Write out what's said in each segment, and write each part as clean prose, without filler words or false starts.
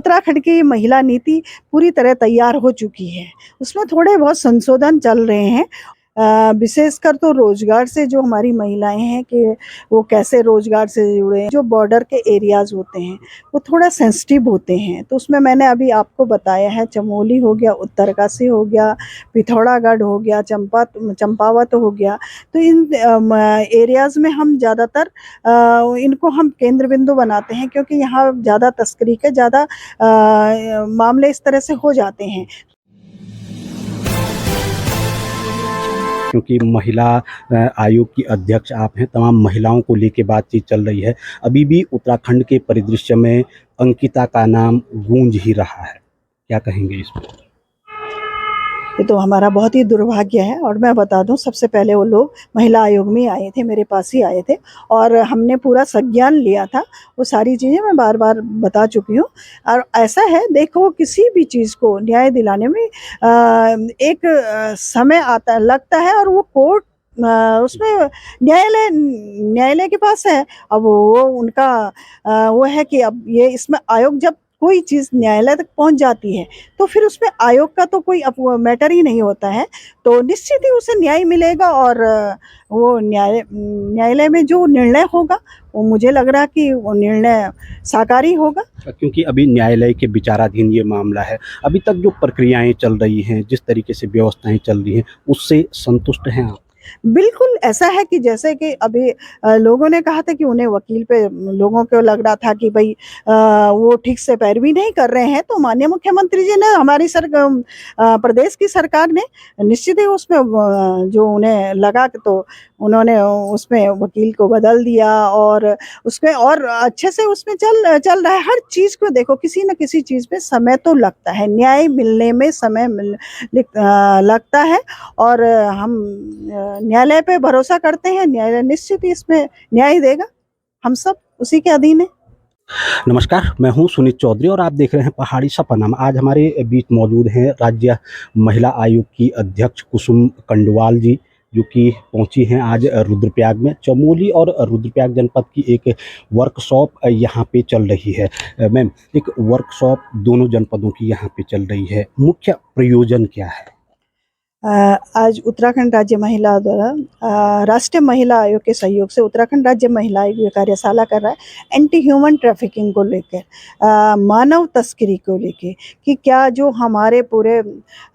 उत्तराखंड की महिला नीति पूरी तरह तैयार हो चुकी है। उसमें थोड़े बहुत संशोधन चल रहे हैं। विशेषकर तो रोज़गार से जो हमारी महिलाएँ हैं कि वो कैसे रोज़गार से जुड़े। जो बॉर्डर के एरियाज़ होते हैं, वो थोड़ा सेंसिटिव होते हैं। तो उसमें मैंने अभी आपको बताया है, चमोली हो गया, उत्तरकाशी हो गया, पिथौरागढ़ हो गया, चंपावत हो गया। तो इन एरियाज़ में हम ज़्यादातर इनको हम केंद्र बिंदु बनाते हैं, क्योंकि यहाँ ज़्यादा तस्करी के ज़्यादा मामले इस तरह से हो जाते हैं। क्योंकि महिला आयोग की अध्यक्ष आप हैं, तमाम महिलाओं को लेके बातचीत चल रही है। अभी भी उत्तराखंड के परिदृश्य में अंकिता का नाम गूंज ही रहा है, क्या कहेंगे इस पर? ये तो हमारा बहुत ही दुर्भाग्य है। और मैं बता दूं, सबसे पहले वो लोग महिला आयोग में आए थे, मेरे पास ही आए थे और हमने पूरा संज्ञान लिया था। वो सारी चीज़ें मैं बार बार बता चुकी हूँ। और ऐसा है, देखो, किसी भी चीज़ को न्याय दिलाने में एक समय आता लगता है, और वो कोर्ट उसमें न्यायालय के पास है। अब वो उनका वो है कि अब ये इसमें आयोग, जब कोई चीज़ न्यायालय तक पहुंच जाती है, तो फिर उसमें आयोग का तो कोई मैटर ही नहीं होता है। तो निश्चित ही उसे न्याय मिलेगा, और वो न्यायालय में जो निर्णय होगा, वो मुझे लग रहा है कि वो निर्णय साकारी होगा। क्योंकि अभी न्यायालय के विचाराधीन ये मामला है, अभी तक जो प्रक्रियाएं चल रही हैं, जिस तरीके से व्यवस्थाएं चल रही हैं, उससे संतुष्ट हैं आप? बिल्कुल ऐसा है कि जैसे कि अभी लोगों ने कहा था कि उन्हें वकील पे, लोगों को लग रहा था कि भई वो ठीक से पैरवी नहीं कर रहे हैं, तो माननीय मुख्यमंत्री जी ने, हमारी प्रदेश की सरकार ने निश्चित ही उसमें जो उन्हें लगा कि, तो उन्होंने उसमें वकील को बदल दिया, और उसमें और अच्छे से उसमें चल रहा है। हर चीज़ को देखो, किसी न किसी चीज़ में समय तो लगता है, न्याय मिलने में समय लगता है। और हम न्यायालय पे भरोसा करते हैं, न्यायालय निश्चित ही इसमें न्याय देगा। हम सब उसी के अधीन हैं। नमस्कार, मैं हूं सुनीत चौधरी और आप देख रहे हैं पहाड़ी सपना। आज हमारे बीच मौजूद हैं राज्य महिला आयोग की अध्यक्ष कुसुम कंडवाल जी, जो कि पहुंची हैं आज रुद्रप्रयाग में। चमोली और रुद्रप्रयाग जनपद की एक वर्कशॉप यहाँ पे चल रही है। मैम, एक वर्कशॉप दोनों जनपदों की यहाँ पे चल रही है, मुख्य प्रयोजन क्या है? आज उत्तराखंड राज्य महिला द्वारा राष्ट्रीय महिला आयोग के सहयोग से उत्तराखंड राज्य महिला आयोग ये कार्यशाला कर रहा है, एंटी ह्यूमन ट्रैफिकिंग को लेकर, मानव तस्करी को लेके, कि क्या जो हमारे पूरे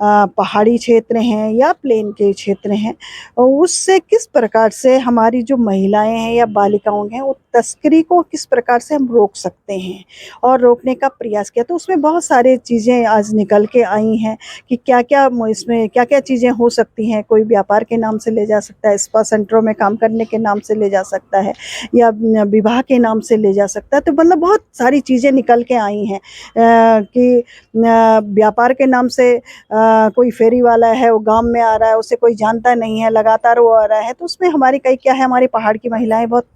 पहाड़ी क्षेत्र हैं या प्लेन के क्षेत्र हैं, उससे किस प्रकार से हमारी जो महिलाएं हैं या बालिकाओं हैं, वो तस्करी को किस प्रकार से हम रोक सकते हैं, और रोकने का प्रयास किया। तो उसमें बहुत सारी चीज़ें आज निकल के आई हैं कि क्या-क्या इसमें क्या-क्या चीज़ें हो सकती हैं। कोई व्यापार के नाम से ले जा सकता है, स्पा सेंटरों में काम करने के नाम से ले जा सकता है, या विवाह के नाम से ले जा सकता है। तो मतलब बहुत सारी चीज़ें निकल के आई हैं कि व्यापार के नाम से कोई फेरी वाला है, वो गाँव में आ रहा है, उसे कोई जानता नहीं है, लगातार वो आ रहा है। तो उसमें हमारी कई क्या है, हमारी पहाड़ की महिलाएँ बहुत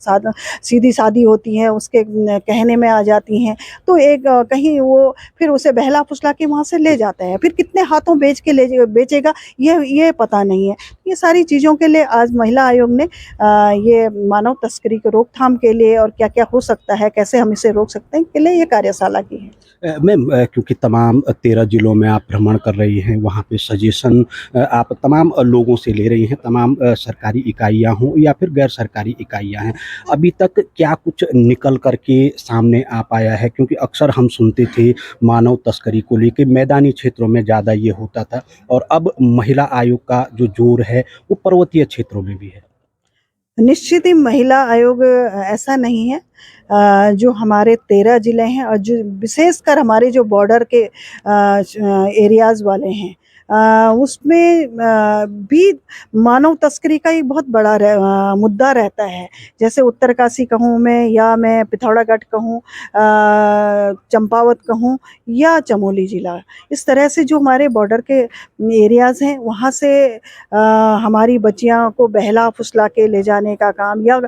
सीधी-सादी होती हैं, उसके कहने में आ जाती हैं। तो एक कहीं वो फिर उसे बहला-फुसला के वहाँ से ले जाते हैं। फिर कितने हाथों बेचेगा, ये पता नहीं है। ये सारी चीज़ों के लिए आज महिला आयोग ने ये मानव तस्करी की रोकथाम के लिए, और क्या-क्या हो सकता है, कैसे हम इसे रोक सकते हैं, के लिए ये कार्यशाला की है। मैम, क्योंकि तमाम 13 जिलों में आप भ्रमण कर रही हैं, वहाँ पे सजेशन आप तमाम लोगों से ले रही हैं, तमाम सरकारी इकाइयाँ हों या फिर गैर सरकारी इकाइयाँ हैं। अभी तक क्या कुछ निकल कर के सामने आ पाया है? क्योंकि अक्सर हम सुनते थे मानव तस्करी को लेके मैदानी क्षेत्रों में ज़्यादा ये होता था, और अब महिला आयोग का जो ज़ोर है, वो पर्वतीय क्षेत्रों में भी है। निश्चित ही महिला आयोग ऐसा नहीं है। जो हमारे 13 ज़िले हैं, और जो विशेषकर हमारे जो बॉर्डर के एरियाज़ वाले हैं, उसमें भी मानव तस्करी का एक बहुत बड़ा मुद्दा रहता है। जैसे उत्तरकाशी कहूँ मैं, या मैं पिथौरागढ़ कहूँ, चंपावत कहूँ, या चमोली ज़िला। इस तरह से जो हमारे बॉर्डर के एरियाज़ हैं, वहाँ से हमारी बच्चियों को बहला-फुसला के ले जाने का काम, या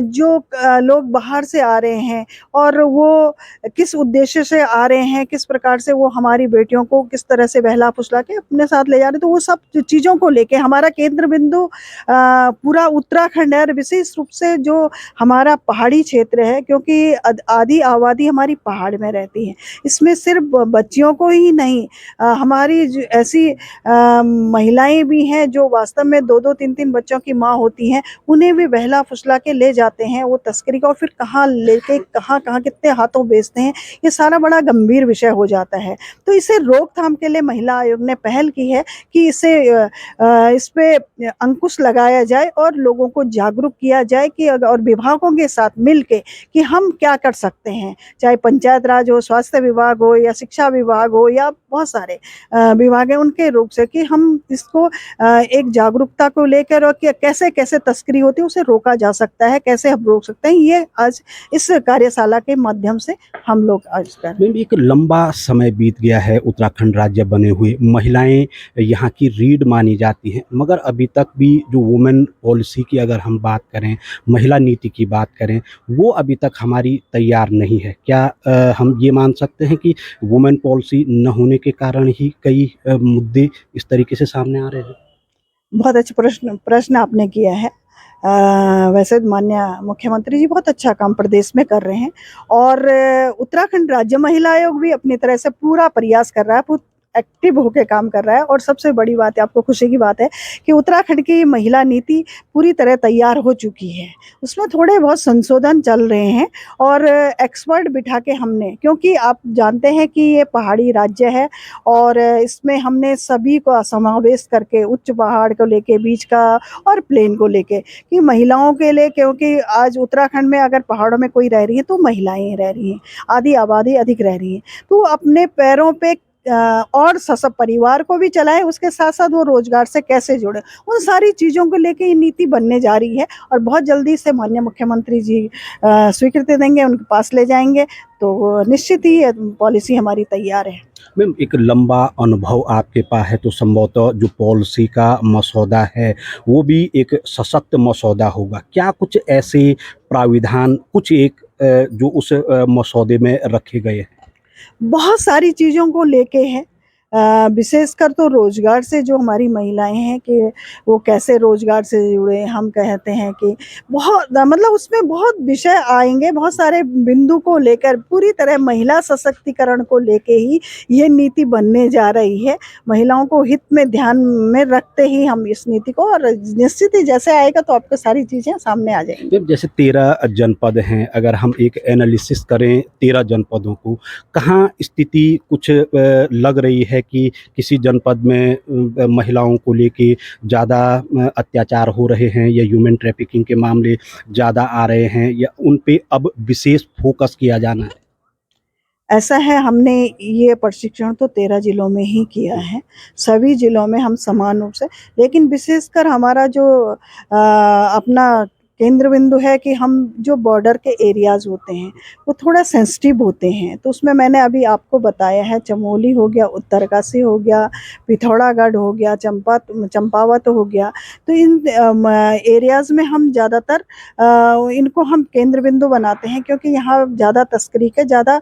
जो लोग बाहर से आ रहे हैं, और वो किस उद्देश्य से आ रहे हैं, किस प्रकार से वो हमारी बेटियों को किस तरह से बहला-फुसला के अपने साथ ले जा रहे, तो वो सब चीज़ों को लेके हमारा केंद्र बिंदु पूरा उत्तराखंड है, और विशेष रूप से जो हमारा पहाड़ी क्षेत्र है, क्योंकि आधी आबादी हमारी पहाड़ में रहती है। इसमें सिर्फ बच्चियों को ही नहीं, हमारी ऐसी महिलाएं भी हैं जो वास्तव में 2-2 3-3 बच्चों की माँ होती हैं, उन्हें भी बहला फुसला के ले जाते हैं वो तस्करी का, और फिर कहाँ लेके कहाँ कहाँ कितने हाथों बेचते हैं, ये सारा बड़ा गंभीर विषय हो जाता है। तो इसे रोकथाम के लिए महिला आयोग ने पहल की है कि इस पे अंकुश लगाया जाए और लोगों को जागरूक किया जाए कि और विभागों के साथ मिलके कि हम क्या कर सकते हैं, चाहे पंचायत राज हो, स्वास्थ्य विभाग हो, या शिक्षा विभाग हो, या बहुत सारे विभाग हैं, उनके रूप से कि हम इसको एक जागरूकता को लेकर, और कि कैसे कैसे तस्करी होती है उसे रोका जा सकता है, कैसे हम रोक सकते हैं, ये आज इस कार्यशाला के माध्यम से हम लोग आज कर रहे हैं। मैम, एक लंबा समय बीत गया है उत्तराखंड राज्य बने हुए, महिलाएं यहाँ की रीढ़ मानी जाती हैं, मगर अभी तक भी जो वुमेन पॉलिसी की अगर हम बात करें, महिला नीति की बात करें, वो अभी तक हमारी तैयार नहीं है। क्या हम ये मान सकते हैं कि वुमेन पॉलिसी न होने के कारण ही कई मुद्दे इस तरीके से सामने आ रहे हैं? बहुत अच्छा प्रश्न आपने किया है। वैसे माननीय मुख्यमंत्री जी बहुत अच्छा काम प्रदेश में कर रहे हैं, और उत्तराखंड राज्य महिला आयोग भी अपनी तरह से पूरा प्रयास कर रहा है, एक्टिव होकर काम कर रहा है। और सबसे बड़ी बात है, आपको खुशी की बात है कि उत्तराखंड की महिला नीति पूरी तरह तैयार हो चुकी है। उसमें थोड़े बहुत संशोधन चल रहे हैं, और एक्सपर्ट बिठा के हमने, क्योंकि आप जानते हैं कि ये पहाड़ी राज्य है, और इसमें हमने सभी को समावेश करके, उच्च पहाड़ को लेके, बीच का और प्लेन को लेके, कि महिलाओं के लिए, क्योंकि आज उत्तराखंड में अगर पहाड़ों में कोई रह रही है तो महिलाएं रह रही हैं, आधी आबादी अधिक रह रही है, तो अपने पैरों पे और सब परिवार को भी चलाए, उसके साथ साथ वो रोजगार से कैसे जुड़े, उन सारी चीज़ों को लेके ये नीति बनने जा रही है। और बहुत जल्दी से माननीय मुख्यमंत्री जी स्वीकृति देंगे, उनके पास ले जाएंगे, तो निश्चित ही ये पॉलिसी हमारी तैयार है। मैम, एक लंबा अनुभव आपके पास है, तो संभवतः जो पॉलिसी का मसौदा है वो भी एक सशक्त मसौदा होगा। क्या कुछ ऐसे प्राविधान कुछ एक जो उस मसौदे में रखे गए हैं? बहुत सारी चीज़ों को लेके है, विशेषकर तो रोजगार से जो हमारी महिलाएं हैं कि वो कैसे रोजगार से जुड़े, हम कहते हैं कि बहुत मतलब उसमें बहुत विषय आएंगे, बहुत सारे बिंदु को लेकर पूरी तरह महिला सशक्तिकरण को लेके ही ये नीति बनने जा रही है। महिलाओं को हित में ध्यान में रखते ही हम इस नीति को, और निश्चित ही जैसे आएगा तो आपको सारी चीज़ें सामने आ जाएंगी। मैम, जैसे 13 जनपद हैं, अगर हम एक एनालिसिस करें 13 जनपदों को, कहाँ स्थिति कुछ लग रही है कि किसी जनपद में महिलाओं को लेके ज़्यादा अत्याचार हो रहे हैं, या ह्यूमन ट्रैफिकिंग के मामले ज़्यादा आ रहे हैं, या उन पे अब विशेष फोकस किया जाना है? ऐसा है, हमने ये प्रशिक्षण तो 13 जिलों में ही किया है। सभी जिलों में हम समान रूप से, लेकिन विशेषकर हमारा जो अपना केंद्र बिंदु है कि हम जो बॉर्डर के एरियाज़ होते हैं, वो थोड़ा सेंसिटिव होते हैं। तो उसमें मैंने अभी आपको बताया है, चमोली हो गया, उत्तरकाशी हो गया, पिथौरागढ़ हो गया, चंपावत हो गया। तो इन एरियाज़ में हम ज़्यादातर इनको हम केंद्र बिंदु बनाते हैं, क्योंकि यहाँ ज़्यादा तस्करी के ज़्यादा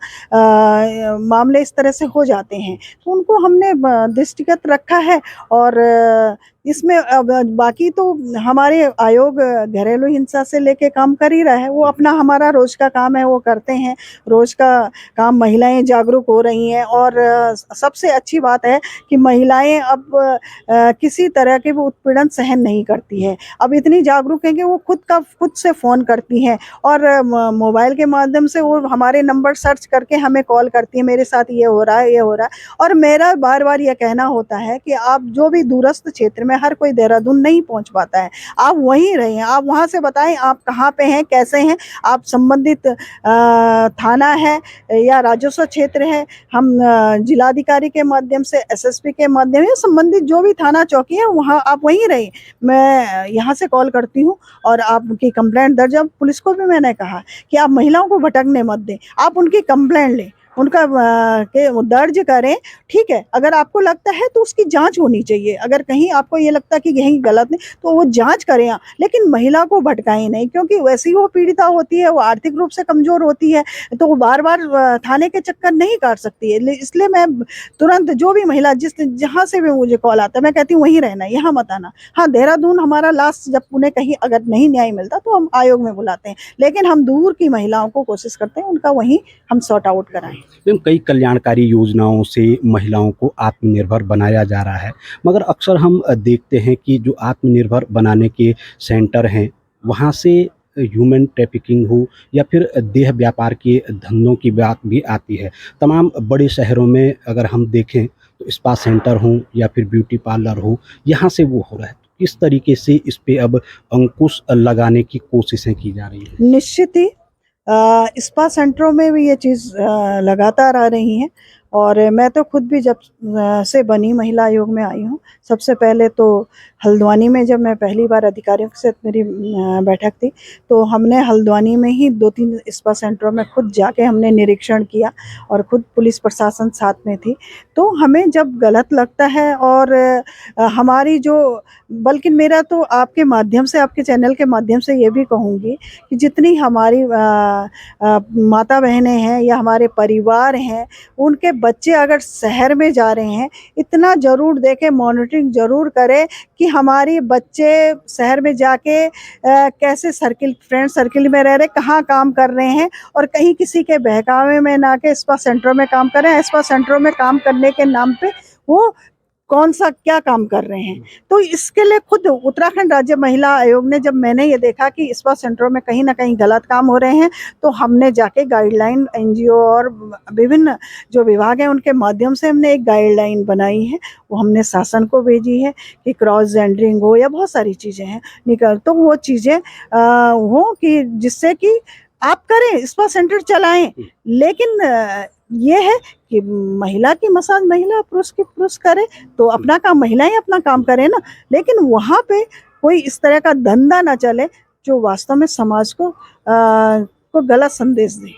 मामले इस तरह से हो जाते हैं। तो उनको हमने दृष्टिगत रखा है, और इसमें अब बाकी तो हमारे आयोग घरेलू हिंसा से लेके काम कर ही रहा है, वो अपना हमारा रोज़ का काम है वो करते हैं। रोज़ का काम, महिलाएं जागरूक हो रही हैं, और सबसे अच्छी बात है कि महिलाएं अब किसी तरह के वो उत्पीड़न सहन नहीं करती है। अब इतनी जागरूक हैं कि वो खुद से फ़ोन करती हैं, और मोबाइल के माध्यम से वो हमारे नंबर सर्च करके हमें कॉल करती हैं, मेरे साथ ये हो रहा है, ये हो रहा है। और मेरा बार-बार ये कहना होता है कि आप जो भी दूरस्थ क्षेत्र में, हर कोई देहरादून नहीं पहुँच पाता है, आप वहीं रहिए, आप वहाँ से बताएँ आप कहाँ पे हैं, कैसे हैं, आप संबंधित थाना है या राजस्व क्षेत्र है, हम जिलाधिकारी के माध्यम से, एसएसपी के माध्यम से, संबंधित जो भी थाना चौकी है वहाँ आप वहीं रहिए। मैं यहाँ से कॉल करती हूँ, और आपकी कंप्लेंट दर्ज, अब पुलिस को भी मैंने कहा कि आप महिलाओं को भटकने मत दें, आप उनकी कंप्लेंट लें। उनका के दर्ज करें। ठीक है, अगर आपको लगता है तो उसकी जांच होनी चाहिए, अगर कहीं आपको ये लगता है कि कहीं गलत नहीं तो वो जांच करें, लेकिन महिला को भटकाएं नहीं, क्योंकि वैसी वो पीड़िता होती है, वो आर्थिक रूप से कमजोर होती है, तो वो बार बार थाने के चक्कर नहीं काट सकती है। इसलिए मैं तुरंत जो भी महिला जिस जहाँ से भी मुझे कॉल आता है मैं कहती हूँ वहीं रहना, यहाँ मत आना। हाँ, देहरादून हमारा लास्ट, जब उन्हें कहीं अगर नहीं न्याय मिलता तो हम आयोग में बुलाते हैं, लेकिन हम दूर की महिलाओं को कोशिश करते हैं उनका वहीं हम सॉर्ट आउट कराएं। मैम, कई कल्याणकारी योजनाओं से महिलाओं को आत्मनिर्भर बनाया जा रहा है, मगर अक्सर हम देखते हैं कि जो आत्मनिर्भर बनाने के सेंटर हैं, वहाँ से ह्यूमन ट्रैफिकिंग हो या फिर देह व्यापार के धंधों की बात भी आती है। तमाम बड़े शहरों में अगर हम देखें तो स्पा सेंटर हों या फिर ब्यूटी पार्लर हो, यहाँ से वो हो रहा है। तो किस तरीके से इस पे अब अंकुश लगाने की कोशिशें की जा रही हैं? निश्चित ही स्पा सेंटरों में भी ये चीज़ लगातार आ रही हैं, और मैं तो खुद भी जब से बनी महिला आयोग में आई हूँ, सबसे पहले तो हल्द्वानी में जब मैं पहली बार अधिकारियों के साथ मेरी बैठक थी, तो हमने हल्द्वानी में ही 2-3 स्पा सेंटरों में खुद जाके हमने निरीक्षण किया, और खुद पुलिस प्रशासन साथ में थी। तो हमें जब गलत लगता है और हमारी जो, बल्कि मेरा तो आपके माध्यम से, आपके चैनल के माध्यम से ये भी कहूँगी कि जितनी हमारी माता बहनें हैं या हमारे परिवार हैं, उनके बच्चे अगर शहर में जा रहे हैं, इतना ज़रूर देखें, मॉनिटरिंग ज़रूर करें कि हमारे बच्चे शहर में जाके कैसे फ्रेंड सर्किल में रह रहे, कहाँ काम कर रहे हैं, और कहीं किसी के बहकावे में ना के स्पा सेंटरों में काम करें। स्पा सेंटरों में काम करने के नाम पे वो कौन-सा क्या काम कर रहे हैं। तो इसके लिए खुद उत्तराखंड राज्य महिला आयोग ने, जब मैंने ये देखा कि स्पा सेंटरों में कहीं न कहीं गलत काम हो रहे हैं, तो हमने जाके गाइडलाइन एनजीओ और विभिन्न जो विभाग हैं उनके माध्यम से हमने एक गाइडलाइन बनाई है। वो हमने शासन को भेजी है कि क्रॉस जेंडरिंग हो या बहुत सारी चीज़ें हैं, तो वो चीज़ें हों कि जिससे कि आप करें, स्पा सेंटर चलाएँ, लेकिन ये है कि महिला की मसाज महिला, पुरुष की पुरुष करे, तो अपना काम महिलाएं अपना काम करें ना, लेकिन वहाँ पे कोई इस तरह का धंधा ना चले जो वास्तव में समाज को गलत संदेश दे।